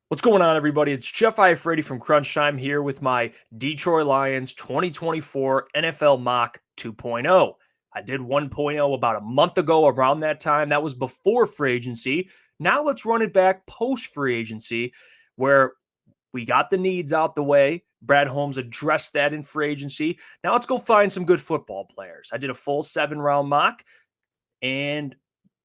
What's going on, everybody? It's Jeff Iafrate from Crunch Time here with my Detroit Lions 2024 NFL Mock 2.0. I did 1.0 about a month ago around that time. That was before free agency. Now let's run it back post free agency where we got the needs out the way. Brad Holmes addressed that in free agency. Now let's go find some good football players. I did a full 7-round mock, and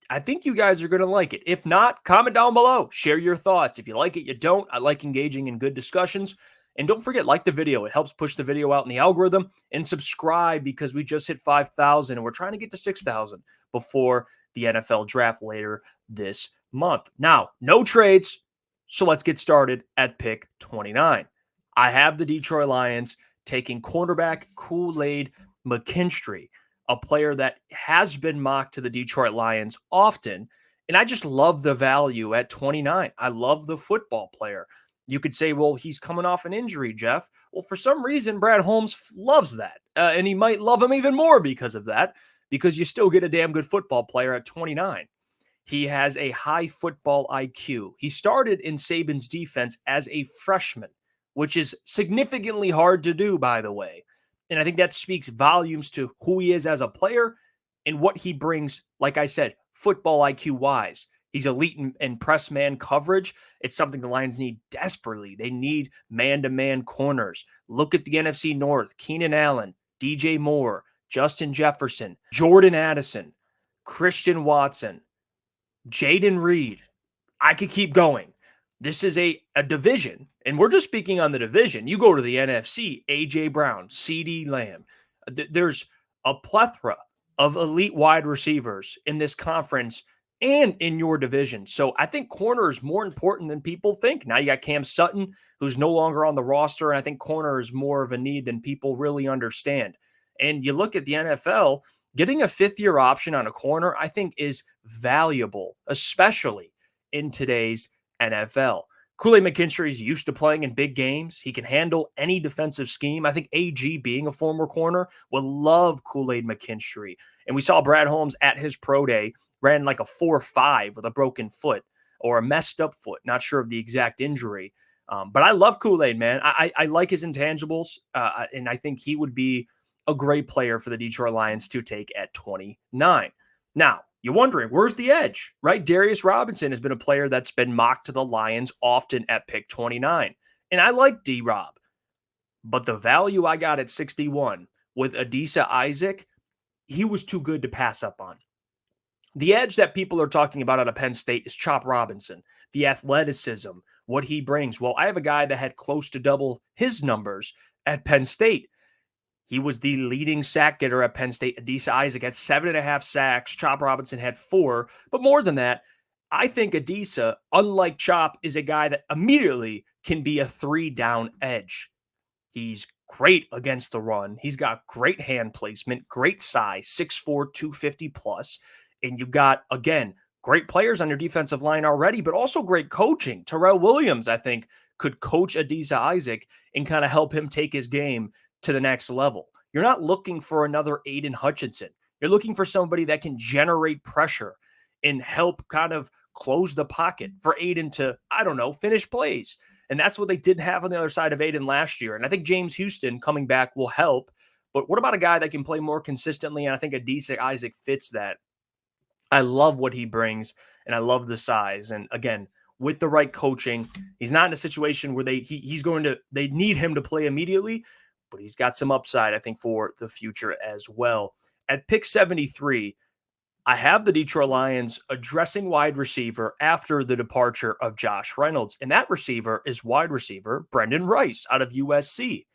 I think you guys are going to like it. If not, comment down below. Share your thoughts. If you like it, you don't. I like engaging in good discussions. And don't forget, like the video. It helps push the video out in the algorithm. And subscribe because we just hit 5,000 and we're trying to get to 6,000 before the NFL draft later this month. Now, no trades. So let's get started at pick 29. I have the Detroit Lions taking cornerback Koolaid Mckintry, a player that has been mocked to the Detroit Lions often. And I just love the value at 29. I love the football player. You could say, well, he's coming off an injury, Jeff. Well, for some reason, Brad Holmes loves that. And he might love him even more because of that, because you still get a damn good football player at 29. He has a high football IQ. He started in Saban's defense as a freshman, which is significantly hard to do, by the way. And I think that speaks volumes to who he is as a player and what he brings, like I said, football IQ wise. He's elite in press man coverage. It's something the Lions need desperately. They need man-to-man corners. Look at the NFC North. Keenan Allen, DJ Moore, Justin Jefferson, Jordan Addison, Christian Watson, Jaden Reed. I could keep going. This is a division, and we're just speaking on the division. You go to the NFC, A.J. Brown, C.D. Lamb. There's a plethora of elite wide receivers in this conference and in your division. So I think corner is more important than people think. Now you got Cam Sutton, who's no longer on the roster, and I think corner is more of a need than people really understand. And you look at the NFL, getting a fifth-year option on a corner, I think, is valuable, especially in today's NFL. Koolaid Mckintry is used to playing in big games. He can handle any defensive scheme. I think AG, being a former corner, will love Koolaid Mckintry. And we saw Brad Holmes at his pro day ran like a 4.5 with a broken foot or a messed up foot. Not sure of the exact injury. But I love Koolaid, man. I like his intangibles, and I think he would be a great player for the Detroit Lions to take at 29. Now, you're wondering, where's the edge, right? Darius Robinson has been a player that's been mocked to the Lions often at pick 29. And I like D-Rob. But the value I got at 61 with Adisa Isaac, he was too good to pass up on. The edge that people are talking about out of Penn State is Chop Robinson, the athleticism, what he brings. Well, I have a guy that had close to double his numbers at Penn State. He was the leading sack getter at Penn State. Adisa Isaac had 7.5 sacks. Chop Robinson had 4. But more than that, I think Adisa, unlike Chop, is a guy that immediately can be a 3-down edge. He's great against the run. He's got great hand placement, great size, 6'4", 250 plus. And you got, again, great players on your defensive line already, but also great coaching. Terrell Williams, I think, could coach Adisa Isaac and kind of help him take his game to the next level. You're not looking for another Aiden Hutchinson. You're looking for somebody that can generate pressure and help kind of close the pocket for Aiden to, I don't know, finish plays. And that's what they didn't have on the other side of Aiden last year. And I think James Houston coming back will help. But what about a guy that can play more consistently? And I think Adisa Isaac fits that. I love what he brings, and I love the size. And again, with the right coaching, he's not in a situation where they need him to play immediately, but he's got some upside, I think, for the future as well. At pick 73, I have the Detroit Lions addressing wide receiver after the departure of Josh Reynolds, and that receiver is wide receiver Brendan Rice out of USC.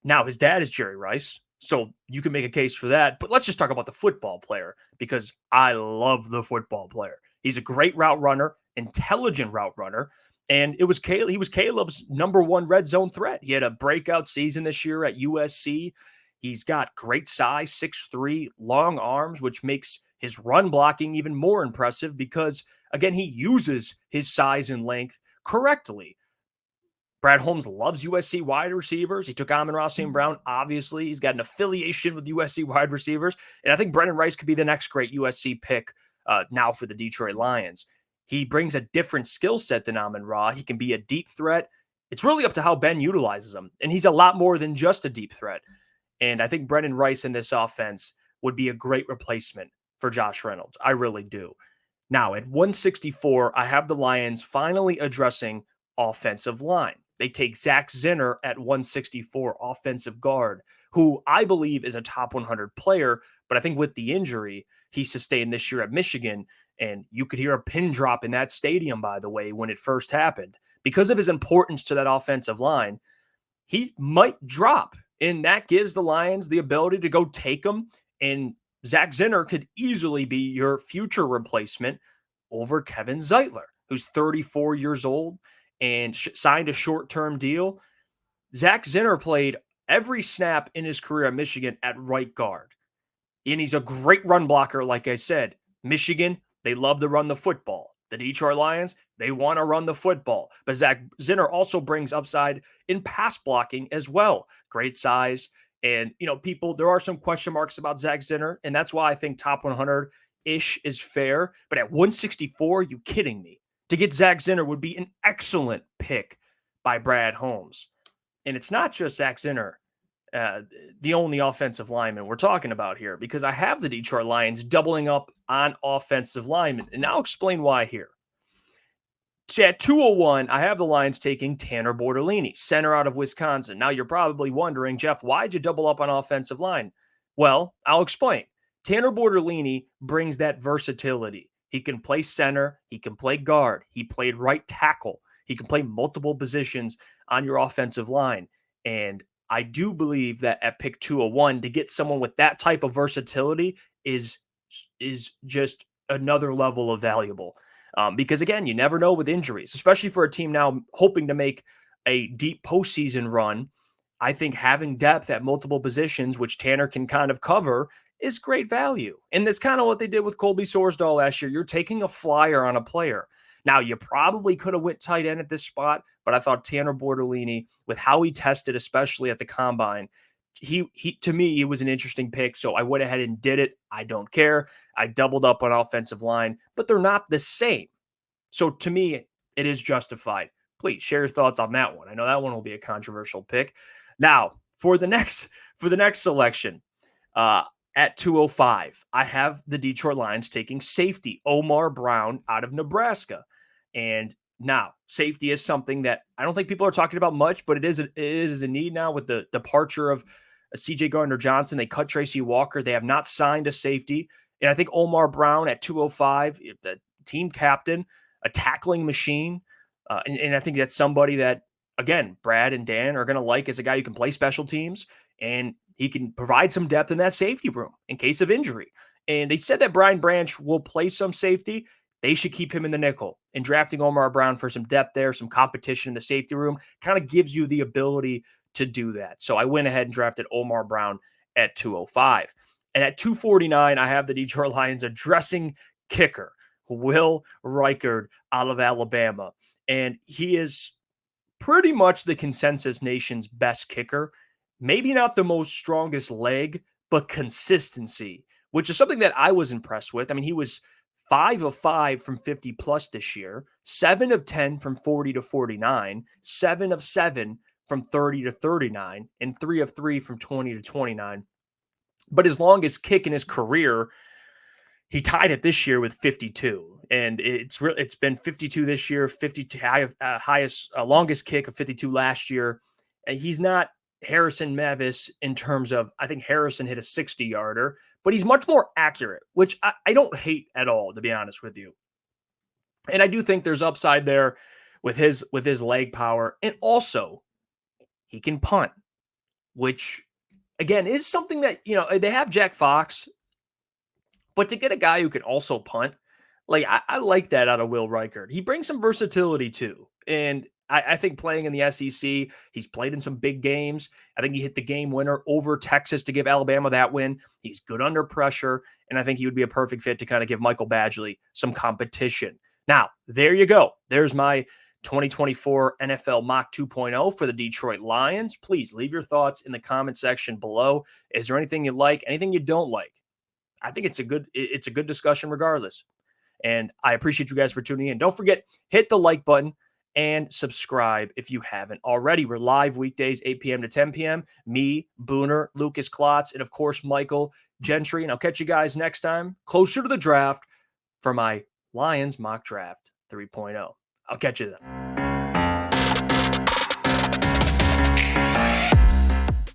Now, his dad is Jerry Rice, so you can make a case for that, but let's just talk about the football player because I love the football player. He's a great route runner, intelligent route runner. And he was Caleb's number 1 red zone threat. He had a breakout season this year at USC. He's got great size, 6'3", long arms, which makes his run blocking even more impressive because, again, he uses his size and length correctly. Brad Holmes loves USC wide receivers. He took Amon-Ra St. Brown. Obviously, he's got an affiliation with USC wide receivers. And I think Brendan Rice could be the next great USC pick now for the Detroit Lions. He brings a different skill set than Amon-Ra. He can be a deep threat. It's really up to how Ben utilizes him. And he's a lot more than just a deep threat. And I think Brendan Rice in this offense would be a great replacement for Josh Reynolds. I really do. Now, at 164, I have the Lions finally addressing offensive line. They take Zack Zenner at 164, offensive guard, who I believe is a top 100 player, but I think with the injury he sustained this year at Michigan, and you could hear a pin drop in that stadium, by the way, when it first happened. Because of his importance to that offensive line, he might drop, and that gives the Lions the ability to go take him, and Zack Zenner could easily be your future replacement over Kevin Zeitler, who's 34 years old and signed a short-term deal. Zack Zenner played every snap in his career at Michigan at right guard. And he's a great run blocker, like I said. Michigan, they love to run the football. The Detroit Lions, they want to run the football. But Zack Zenner also brings upside in pass blocking as well. Great size. And, there are some question marks about Zack Zenner, and that's why I think top 100-ish is fair. But at 164, you kidding me? To get Zack Zenner would be an excellent pick by Brad Holmes. And it's not just Zack Zenner, the only offensive lineman we're talking about here, because I have the Detroit Lions doubling up on offensive linemen. And I'll explain why here. So at 201, I have the Lions taking Tanner Bortolini, center out of Wisconsin. Now you're probably wondering, Jeff, why'd you double up on offensive line? Well, I'll explain. Tanner Bortolini brings that versatility. He can play center. He can play guard. He played right tackle. He can play multiple positions on your offensive line. And I do believe that at pick 201, to get someone with that type of versatility is just another level of valuable. Because, again, you never know with injuries, especially for a team now hoping to make a deep postseason run. I think having depth at multiple positions, which Tanner can kind of cover, is great value. And that's kind of what they did with Colby Sorsdahl last year. You're taking a flyer on a player. Now, you probably could have went tight end at this spot, but I thought Tanner Bortolini, with how he tested, especially at the combine, to me, it was an interesting pick. So I went ahead and did it. I don't care. I doubled up on offensive line, but they're not the same. So to me, it is justified. Please share your thoughts on that one. I know that one will be a controversial pick. Now, for the next selection, at 205, I have the Detroit Lions taking safety Omar Brown out of Nebraska. And now, safety is something that I don't think people are talking about much, but it is a need now with the departure of C.J. Gardner-Johnson. They cut Tracy Walker. They have not signed a safety. And I think Omar Brown at 205, the team captain, a tackling machine. And I think that's somebody that, again, Brad and Dan are going to like as a guy who can play special teams, and he can provide some depth in that safety room in case of injury. And they said that Brian Branch will play some safety. They should keep him in the nickel. And drafting Omar Brown for some depth there, some competition in the safety room, kind of gives you the ability to do that. So I went ahead and drafted Omar Brown at 205. And at 249, I have the Detroit Lions addressing kicker, Will Reichard out of Alabama. And he is pretty much the consensus nation's best kicker. Maybe not the most strongest leg, but consistency, which is something that I was impressed with. I mean, he was 5 of 5 from 50 plus this year, 7 of 10 from 40 to 49, 7 of 7 from 30 to 39, and 3 of 3 from 20 to 29. But his longest kick in his career, he tied it this year with 52, and it's been 52 this year, 52 longest kick of 52 last year. And he's not Harrison Mavis in terms of, I think Harrison hit a 60-yarder, but he's much more accurate, which I don't hate at all, to be honest with you. And I do think there's upside there with his leg power, and also he can punt, which again is something that, they have Jack Fox, but to get a guy who can also punt, like I like that out of Will Reichard. He brings some versatility too. And I think playing in the SEC, he's played in some big games. I think he hit the game winner over Texas to give Alabama that win. He's good under pressure, and I think he would be a perfect fit to kind of give Michael Badgley some competition. Now, there you go. There's my 2024 NFL Mock 2.0 for the Detroit Lions. Please leave your thoughts in the comment section below. Is there anything you like, anything you don't like? I think it's a good discussion regardless. And I appreciate you guys for tuning in. Don't forget, hit the like button and subscribe if you haven't already. We're live weekdays, 8 p.m. to 10 p.m. Me, Booner, Lukas Klotz, and of course, Michael Gentry. And I'll catch you guys next time, closer to the draft, for my Lions mock draft 3.0. I'll catch you then.